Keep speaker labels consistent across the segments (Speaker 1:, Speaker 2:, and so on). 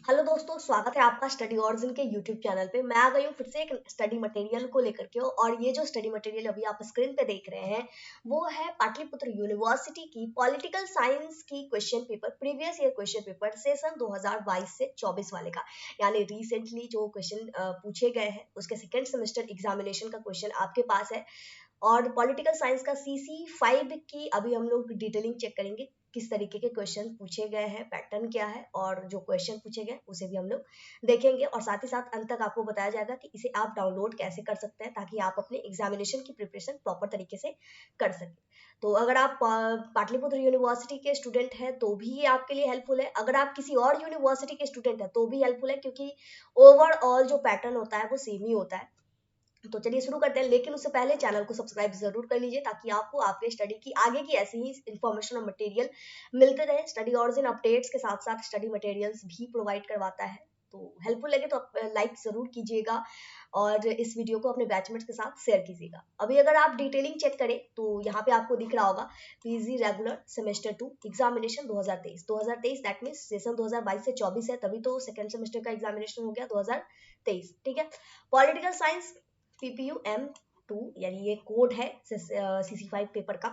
Speaker 1: Hello दोस्तों, स्वागत है आपका स्टडी ऑरिजिन के यूट्यूब चैनल पे। मैं आ गई हूँ फिर से एक स्टडी मटेरियल को लेकर के। और ये जो स्टडी मटेरियल अभी आप स्क्रीन पे देख रहे हैं वो है पाटलिपुत्र यूनिवर्सिटी की पॉलिटिकल साइंस की question paper, previous year question paper session 2022 से 24 वाले का। यानी रिसेंटली जो क्वेश्चन पूछे गए हैं उसके सेकेंड सेमेस्टर एग्जामिनेशन का क्वेश्चन आपके पास है। और पॉलिटिकल साइंस का CC5 की अभी हम लोग डिटेलिंग चेक करेंगे, किस तरीके के क्वेश्चन पूछे गए हैं, पैटर्न क्या है, और जो क्वेश्चन पूछे गए उसे भी हम लोग देखेंगे। और साथ ही साथ अंत तक आपको बताया जाएगा कि इसे आप डाउनलोड कैसे कर सकते हैं ताकि आप अपने एग्जामिनेशन की प्रिपरेशन प्रॉपर तरीके से कर सकें। तो अगर आप पाटलिपुत्र यूनिवर्सिटी के स्टूडेंट हैं तो भी ये आपके लिए हेल्पफुल है, अगर आप किसी और यूनिवर्सिटी के स्टूडेंट हैं तो भी हेल्पफुल है, क्योंकि ओवरऑल जो पैटर्न होता है वो सेम ही होता है। तो चलिए शुरू करते हैं, लेकिन उससे पहले चैनल को सब्सक्राइब जरूर कर लीजिए ताकि आपको आपके स्टडी की आगे की ऐसी ही इन्फॉर्मेशन और मटेरियल मिलते रहे। स्टडी ऑरिजिन अपडेट्स के साथ साथ स्टडी मटेरियल्स भी प्रोवाइड करवाता है, तो हेल्पफुल लगे तो आप लाइक जरूर कीजिएगा और इस वीडियो को अपने बैचमेट्स के साथ शेयर कीजिएगा। अभी अगर आप डिटेलिंग चेक करें तो यहाँ पे आपको दिख रहा होगा PG regular semester 2 examination 2023 that means session 2022 से 24 है, तभी तो सेकेंड सेमेस्टर का एग्जामिनेशन हो गया 2023। ठीक है। पॉलिटिकल साइंस PPU M2 यानी ये कोड है CC5 पेपर का।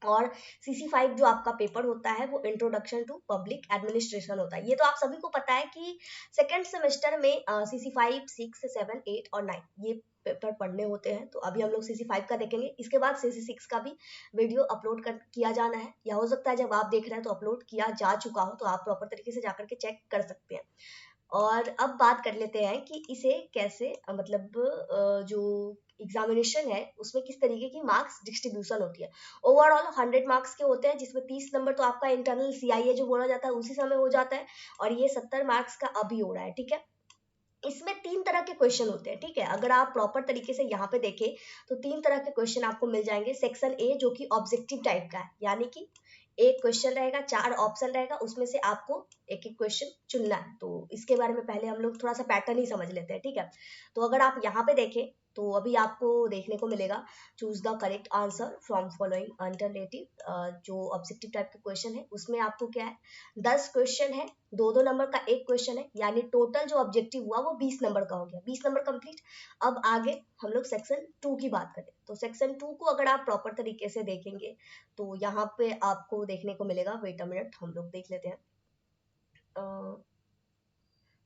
Speaker 1: और CC5 जो आपका पेपर होता है वो इंट्रोडक्शन टू पब्लिक एडमिनिस्ट्रेशन होता है। ये तो आप सभी को पता है कि सेकेंड सेमेस्टर में CC5, 6, 7, 8 और 9 ये पेपर पढ़ने होते हैं। तो अभी हम लोग CC5 का देखेंगे, इसके बाद CC6 का भी वीडियो अपलोड किया जाना है, या हो सकता है जब आप देख रहे हैं तो अपलोड किया जा चुका हो, तो आप प्रॉपर तरीके से जाकर के चेक कर सकते हैं। और अब बात कर लेते हैं कि इसे कैसे मतलब जो एग्जामिनेशन है उसमें किस तरीके की मार्क्स डिस्ट्रीब्यूशन होती है। ओवरऑल 100 मार्क्स के होते हैं, जिसमें 30 नंबर तो आपका इंटरनल CIA जो बोला जाता है उसी समय हो जाता है, और ये 70 मार्क्स का अभी हो रहा है। ठीक है। इसमें 3 तरह के क्वेश्चन होते हैं। ठीक है। अगर आप प्रॉपर तरीके से यहाँ पे देखें तो 3 तरह के क्वेश्चन आपको मिल जाएंगे। सेक्शन ए जो कि ऑब्जेक्टिव टाइप का है, यानी कि एक क्वेश्चन रहेगा, 4 ऑप्शन रहेगा, उसमें से आपको एक एक क्वेश्चन चुनना है। तो इसके बारे में पहले हम लोग थोड़ा सा पैटर्न ही समझ लेते हैं। ठीक है। तो अगर आप यहाँ पे देखें तो अभी आपको देखने को मिलेगा choose the correct answer from following alternative. जो ऑब्जेक्टिव टाइप का क्वेश्चन है उसमें आपको क्या है, 10 क्वेश्चन है, 2-2 नंबर का एक क्वेश्चन है, यानी टोटल जो ऑब्जेक्टिव हुआ वो 20 नंबर का हो गया, 20 नंबर कंप्लीट। अब आगे हम लोग सेक्शन 2 की बात करें तो सेक्शन 2 को अगर आप प्रॉपर तरीके से देखेंगे तो यहाँ पे आपको देखने को मिलेगा, वेट अ मिनट हम लोग देख लेते हैं।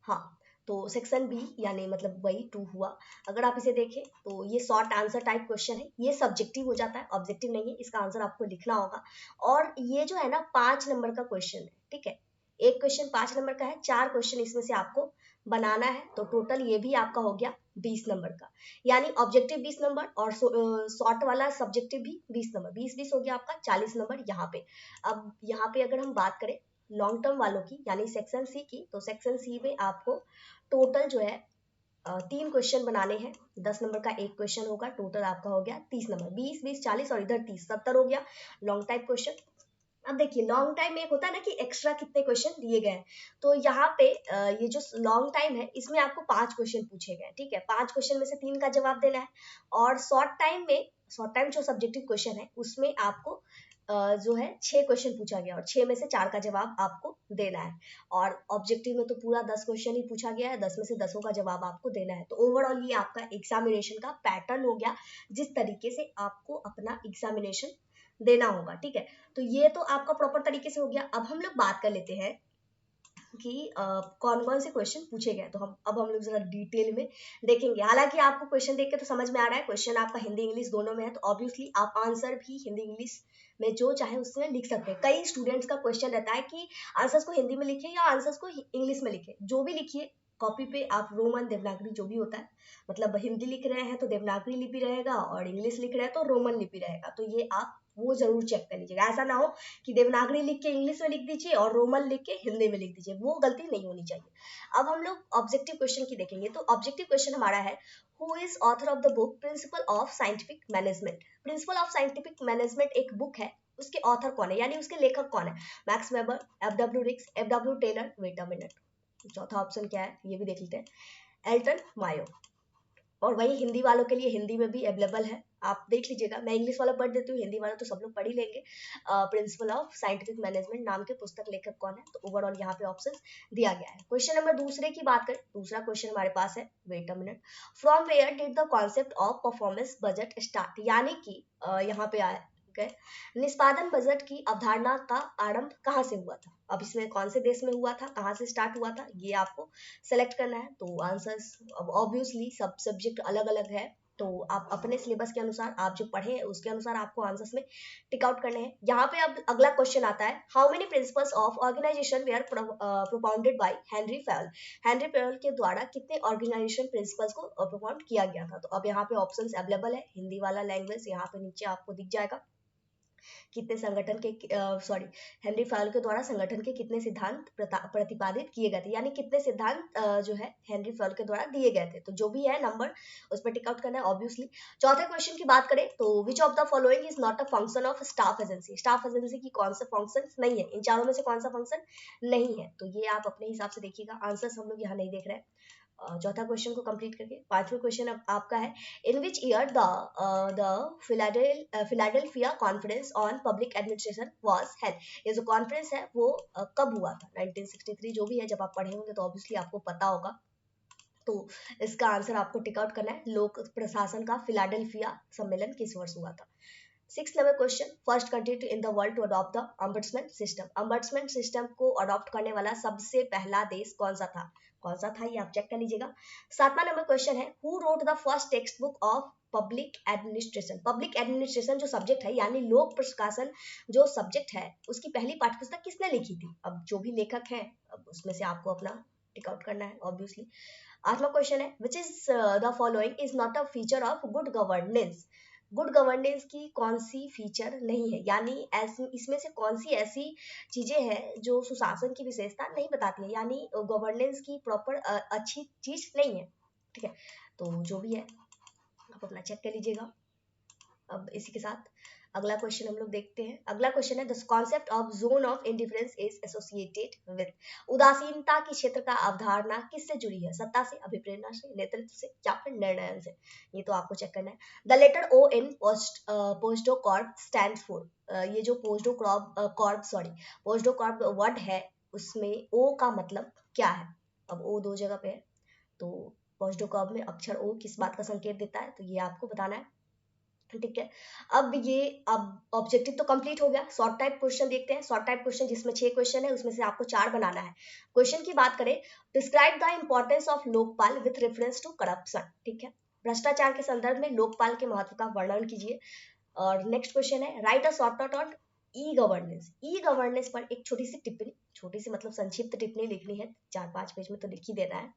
Speaker 1: हाँ, तो सेक्शन बी यानी मतलब वही 2 हुआ। अगर आप इसे देखें तो ये शॉर्ट आंसर टाइप क्वेश्चन है, ये सब्जेक्टिव हो जाता है, ऑब्जेक्टिव नहीं है, इसका आंसर आपको लिखना होगा। और ये जो है ना 5 नंबर का क्वेश्चन है। ठीक है। एक क्वेश्चन 5 नंबर का है, 4 क्वेश्चन इसमें से आपको बनाना है, तो टोटल ये भी आपका हो गया 20 नंबर का। यानी ऑब्जेक्टिव 20 नंबर और शॉर्ट वाला सब्जेक्टिव भी 20 नंबर, 20-20 हो गया आपका 40 नंबर यहाँ पे। अब यहाँ पे अगर हम बात करें लॉन्ग टर्म वालों की यानी सेक्शन सी की, तो सेक्शन सी में आपको टोटल जो है 3 क्वेश्चन बनाने हैं, 10 नंबर का एक क्वेश्चन होगा, टोटल आपका हो गया 30 नंबर, 20-20-40 और इधर 30, 70 हो गया लॉन्ग टाइप क्वेश्चन। अब देखिए लॉन्ग टाइम में एक होता है ना कि एक्स्ट्रा कितने क्वेश्चन दिए गए हैं, तो यहाँ पे ये जो लॉन्ग टाइम है इसमें आपको 5 क्वेश्चन पूछे गए। ठीक है। 5 क्वेश्चन में से 3 का जवाब देना है। और शॉर्ट टाइम जो सब्जेक्टिव क्वेश्चन है उसमें आपको जो है 6 क्वेश्चन पूछा गया और 6 में से 4 का जवाब आपको देना है। और ऑब्जेक्टिव में तो पूरा 10 क्वेश्चन ही पूछा गया है, 10 में से 10 का जवाब आपको देना है। तो ओवरऑल ये आपका एग्जामिनेशन का पैटर्न हो गया, जिस तरीके से आपको अपना एग्जामिनेशन देना होगा। ठीक है। तो ये तो आपका प्रॉपर तरीके से हो गया। अब हम लोग बात कर लेते हैं कि कौन कौन से क्वेश्चन पूछे गए, तो अब हम लोग जरा डिटेल में देखेंगे। हालांकि आपको क्वेश्चन देख के तो समझ में आ रहा है, क्वेश्चन आपका हिंदी इंग्लिश दोनों में है, तो ऑब्वियसली आप आंसर भी हिंदी इंग्लिश में जो चाहे उसमें लिख सकते हैं। कई स्टूडेंट्स का क्वेश्चन रहता है कि आंसर्स को हिंदी में लिखे या आंसर्स को इंग्लिश में लिखे, जो भी लिखिए कॉपी पे आप रोमन देवनागरी जो भी होता है, मतलब हिंदी लिख रहे हैं तो देवनागरी लिपि रहेगा और इंग्लिश लिख रहे हैं तो रोमन लिपि रहेगा, तो ये आप वो जरूर चेक कर लीजिएगा। ऐसा ना हो कि देवनागरी लिख के इंग्लिश में लिख दीजिए और रोमन लिख के हिंदी में लिख दीजिए, वो गलती नहीं होनी चाहिए। अब हम लोग ऑब्जेक्टिव क्वेश्चन की देखेंगे, तो ऑब्जेक्टिव क्वेश्चन हमारा है who is author of the book principle of scientific management. Principle of scientific management एक बुक है, उसके ऑथर कौन है यानी उसके लेखक कौन है। Max Weber, FW Riggs, FW Taylor, wait a minute, चौथा ऑप्शन क्या है ये भी देख लेते हैं, एल्टन मायो। और वही हिंदी वालों के लिए हिंदी में भी अवेलेबल है, आप देख लीजिएगा, मैं इंग्लिश वाला पढ़ देती हूँ, हिंदी वाला तो सब लोग पढ़ ही लेंगे। प्रिंसिपल ऑफ साइंटिफिक मैनेजमेंट नाम के पुस्तक लेखक कौन है, तो ओवरऑल यहाँ पे ऑप्शन दिया गया है। क्वेश्चन नंबर दूसरे की बात करें, दूसरा क्वेश्चन हमारे पास है, wait a minute, from where did the concept of performance budget start, यानी कि यहाँ पे आया निष्पादन बजट की अवधारणा का आरंभ कहाँ से हुआ था। अब इसमें कौन से देश में हुआ था, कहाँ से स्टार्ट हुआ था, ये आपको सेलेक्ट करना है। तो आंसर्स अब ऑब्वियसली सब सब्जेक्ट अलग अलग है, तो आप अपने सिलेबस के अनुसार, आप जो पढ़े उसके अनुसार आपको आंसर्स में टिक आउट करने हैं। यहाँ पे अब अगला क्वेश्चन आता है, how many principles of organisation were propounded by Henri Fayol, Henri Fayol के द्वारा कितने ऑर्गेनाइजेशन प्रिंसिपल्स को प्रोपाउंड किया गया था। तो अब यहाँ पे ऑप्शंस अवेलेबल है, हिंदी वाला लैंग्वेज यहाँ पे नीचे आपको दिख जाएगा, कितने संगठन के सॉरी हेनरी फायल के द्वारा संगठन के कितने सिद्धांत प्रतिपादित किए गए थे, यानी कितने सिद्धांत जो है हेनरी फायल के द्वारा दिए गए थे। तो जो भी है नंबर उस पर टिक आउट करना है ऑब्वियसली। चौथे क्वेश्चन की बात करें तो which of the following is not a function of staff agency, staff agency की कौन सा फंक्शन नहीं है, इन चारों में से कौन सा फंक्शन नहीं है। तो ये आप अपने हिसाब से देखिएगा, आंसर्स हम लोग यहाँ नहीं देख रहे हैं। चौथा क्वेश्चन को कंप्लीट करके पांचवा क्वेश्चन अब आपका है, in which year the Philadelphia conference on public administration was held, ये जो कॉन्फ्रेंस है वो कब हुआ था, 1963 जो भी है, जब आप पढ़े होंगे तो ऑब्वियसली आपको पता होगा। तो इसका आंसर आपको टिक आउट करना है, लोक प्रशासन का फिलाडेल्फिया सम्मेलन किस वर्ष हुआ था। 6 number question, first country in the world to adopt the ombudsman system, ombudsman system को अडॉप्ट करने वाला सबसे पहला देश कौन सा था, कौन सा था ये आप चेक कर लीजिएगा। 7वां नंबर क्वेश्चन है, who wrote the first text book of public administration, public administration जो सब्जेक्ट है यानी लोक प्रशासन जो सब्जेक्ट है उसकी पहली पाठ्यपुस्तक किसने लिखी थी। अब जो भी लेखक है अब उसमें से आपको अपना टिक आउट करना है ऑब्वियसली। 8वां क्वेश्चन है, which is the following is not a feature of good governance, good governance की कौन सी फीचर नहीं है, यानी ऐसी इसमें से कौन सी ऐसी चीजें हैं जो सुशासन की विशेषता नहीं बताती है, यानी गवर्नेंस की प्रॉपर अच्छी चीज नहीं है। ठीक है, तो जो भी है आप अपना चेक कर लीजिएगा। अब इसी के साथ अगला क्वेश्चन हम लोग देखते हैं। अगला क्वेश्चन है, the concept of zone of indifference is associated with, उदासीनता की क्षेत्र का अवधारणा किससे जुड़ी है, सत्ता से, अभिप्रेरणा से, नेतृत्व से या फिर निर्णय से, ये तो आपको चेक करना है। The letter O in Posto corp stand for, ये जो पोस्टो कॉर्प वर्ड है उसमें ओ का मतलब क्या है। अब ओ दो जगह पे है, तो पोस्टो कॉर्प में अक्षर ओ किस बात का संकेत देता है, तो ये आपको बताना है। ठीक है, अब ऑब्जेक्टिव तो कंप्लीट हो गया। शॉर्ट टाइप क्वेश्चन देखते हैं, शॉर्ट टाइप क्वेश्चन जिसमें 6 क्वेश्चन है उसमें से आपको 4 बनाना है। क्वेश्चन की बात करें, describe the importance of Lokpal with reference to corruption, ठीक है, भ्रष्टाचार के संदर्भ में लोकपाल के महत्व का वर्णन कीजिए। और नेक्स्ट क्वेश्चन है, right a short note on e governance, e governance पर एक छोटी सी टिप्पणी, छोटी सी मतलब संक्षिप्त टिप्पणी लिखनी है, 4-5 पेज में तो लिख ही देना है।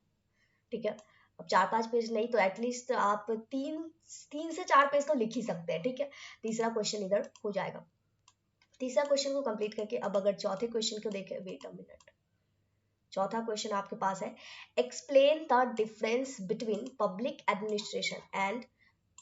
Speaker 1: ठीक है, अब 4-5 पेज नहीं तो एटलीस्ट आप 3 से 4 पेज तो लिख ही सकते हैं। ठीक है, तीसरा क्वेश्चन इधर हो जाएगा। तीसरा क्वेश्चन को कंप्लीट करके अब अगर चौथे क्वेश्चन को देखें, वेट अ मिनट, चौथा क्वेश्चन आपके पास है, explain the difference between public administration and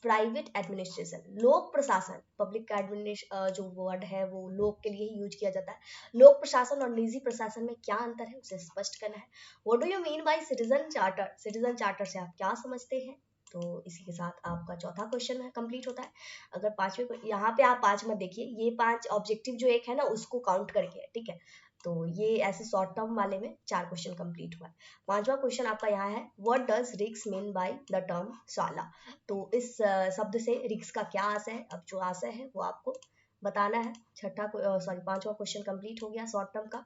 Speaker 1: private administration, लोक प्रशासन, पब्लिक एडमिनिस्ट्रेशन जो वर्ड है वो लोक के लिए ही यूज किया जाता है, लोक प्रशासन और निजी प्रशासन में क्या अंतर है उसे स्पष्ट करना है। What do you mean by citizen charter, citizen charter से आप क्या समझते हैं। तो इसी के साथ आपका चौथा क्वेश्चन कंप्लीट होता है। अगर पांचवें, यहाँ पे आप 5 मत देखिए, ये 5 ऑब्जेक्टिव जो एक है ना उसको काउंट करके है। ठीक है, तो ये ऐसे शॉर्ट टर्म वाले में 4 क्वेश्चन कंप्लीट हुआ है। 5वां क्वेश्चन आपका यहाँ है, व्हाट डज रिक्स मीन बाय द टर्म साला, तो इस शब्द से रिक्स का क्या आशय है। अब जो आशय है वो आपको बताना है। 5वां क्वेश्चन कंप्लीट हो गया शॉर्ट टर्म का।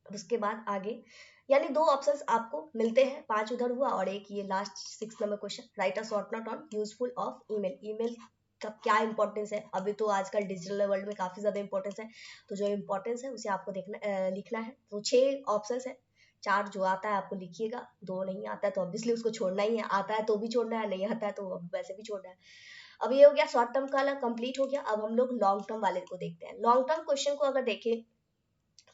Speaker 1: उसके बाद आगे यानी 2 ऑप्शंस आपको मिलते हैं, 5 उधर हुआ और एक ये last 6 number question, right a short note on useful of email, email का क्या इंपॉर्टेंस है। अभी तो आजकल डिजिटल वर्ल्ड में काफी ज्यादा इंपॉर्टेंस है, तो जो इंपॉर्टेंस है उसे आपको लिखना है। तो 6 ऑप्शन है, 4 जो आता है आपको लिखिएगा, 2 नहीं आता है तो ऑब्वियसली उसको छोड़ना ही है, आता है तो भी छोड़ना है, नहीं आता है तो वैसे भी छोड़ना है। अब ये हो गया शॉर्ट टर्म का कंप्लीट हो गया। अब हम लोग लॉन्ग टर्म वाले को देखते हैं। लॉन्ग टर्म क्वेश्चन को अगर देखें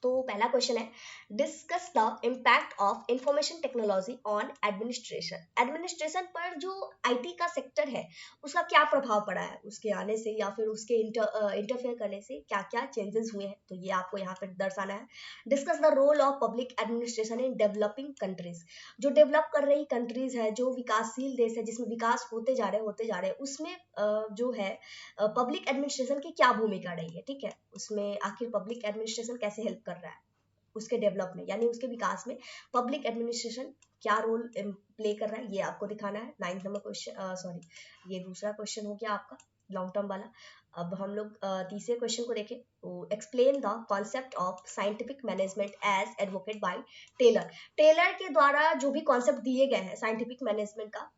Speaker 1: तो पहला क्वेश्चन है, discuss the impact of information technology on administration. Administration पर जो आईटी का सेक्टर है उसका क्या प्रभाव पड़ा है, उसके आने से या फिर उसके इंटरफेयर करने से क्या क्या चेंजेस हुए हैं, तो ये आपको यहाँ पर दर्शाना है। Discuss the role of public administration in developing countries. जो डेवलप कर रही कंट्रीज है, जो विकासशील देश है, जिसमें विकास होते जा रहे हैं उसमें जो है पब्लिक एडमिनिस्ट्रेशन की क्या भूमिका रही है, ठीक है, उसमें आखिर पब्लिक एडमिनिस्ट्रेशन कैसे हेल्प कर रहा है उसके डेवलप में, यानी उसके विकास में पब्लिक एडमिनिस्ट्रेशन क्या रोल प्ले कर रहा है, ये आपको दिखाना है। 9th नंबर क्वेश्चन, सॉरी ये दूसरा क्वेश्चन हो गया आपका लॉन्ग टर्म वाला। अब हम लोग तीसरे क्वेश्चन को देखें, तो explain the concept of scientific management as advocate by Taylor. Taylor के द्वारा जो भी कॉन्सेप्ट दिए गए हैं साइंटिफिक मैनेजमेंट का,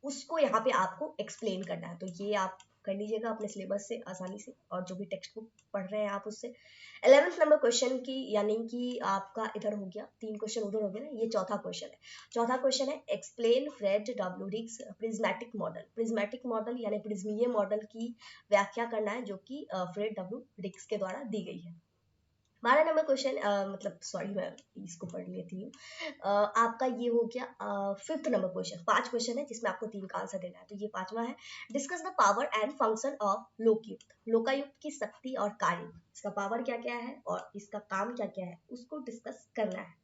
Speaker 1: उसको यहाँ पे आपको एक्सप्लेन करना है, तो ये आप कर लीजिएगा अपने सिलेबस से आसानी से, और जो भी टेक्स्ट बुक पढ़ रहे हैं आप उससे। 11th नंबर क्वेश्चन की, यानी कि आपका इधर हो गया, 3 क्वेश्चन उधर हो गया ना, ये चौथा क्वेश्चन है। चौथा क्वेश्चन है, एक्सप्लेन फ्रेड डब्ल्यू रिक्स प्रिज्मेटिक मॉडल। प्रिज्मेटिक मॉडल यानी प्रिज्मीय मॉडल की व्याख्या करना है, जो कि फ्रेड डब्ल्यू रिक्स के द्वारा दी गई है। 12 नंबर क्वेश्चन, मतलब सॉरी मैं इसको पढ़ लेती हूँ। आपका ये हो गया 5th नंबर क्वेश्चन। 5 क्वेश्चन है जिसमें आपको 3 का आंसर देना है, तो ये 5वां है। Discuss the power and function of Lokayukta. Lokayukta की शक्ति और कार्य, इसका पावर क्या क्या है और इसका काम क्या क्या है, उसको डिस्कस करना है।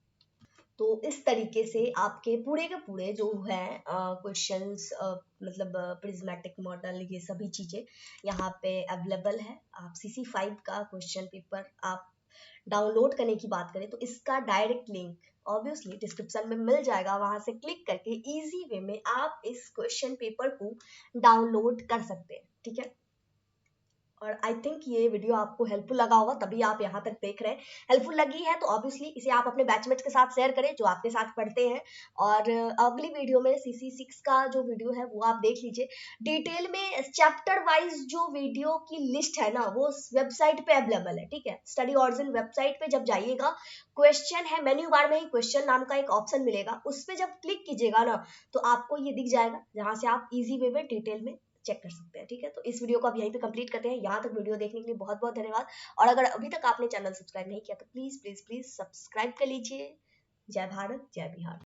Speaker 1: तो इस तरीके से आपके पूरे के पूरे जो है क्वेश्चंस, मतलब प्रिज्मेटिक मॉडल, ये सभी चीजें यहाँ पे अवेलेबल है। आप CC5 का क्वेश्चन पेपर आप डाउनलोड करने की बात करें तो इसका डायरेक्ट लिंक ऑब्वियसली डिस्क्रिप्शन में मिल जाएगा, वहां से क्लिक करके इजी वे में आप इस क्वेश्चन पेपर को डाउनलोड कर सकते हैं, ठीक है। और आई थिंक ये वीडियो आपको हेल्पफुल लगा होगा, तभी आप यहाँ तक देख रहे हैं। हेल्पफुल लगी है तो ऑब्वियसली इसे आप अपने बैचमेट्स के साथ शेयर करें जो आपके साथ पढ़ते हैं। और अगली वीडियो में CC6 का जो वीडियो है वो आप देख लीजिए डिटेल में, चैप्टर वाइज जो वीडियो की लिस्ट है ना वो वेबसाइट पे अवेलेबल है, ठीक है। स्टडी ऑरिजिन वेबसाइट पे जब जाइएगा, क्वेश्चन है, मेन्यू बार में ही क्वेश्चन नाम का एक ऑप्शन मिलेगा, उस पर जब क्लिक कीजिएगा ना तो आपको ये दिख जाएगा, जहां से आप इजी वे में डिटेल में चेक कर सकते हैं, ठीक है। तो इस वीडियो को आप यहीं पे कंप्लीट करते हैं। यहाँ तक वीडियो देखने के लिए बहुत बहुत धन्यवाद। और अगर अभी तक आपने चैनल सब्सक्राइब नहीं किया तो प्लीज प्लीज प्लीज सब्सक्राइब कर लीजिए। जय भारत, जय बिहार।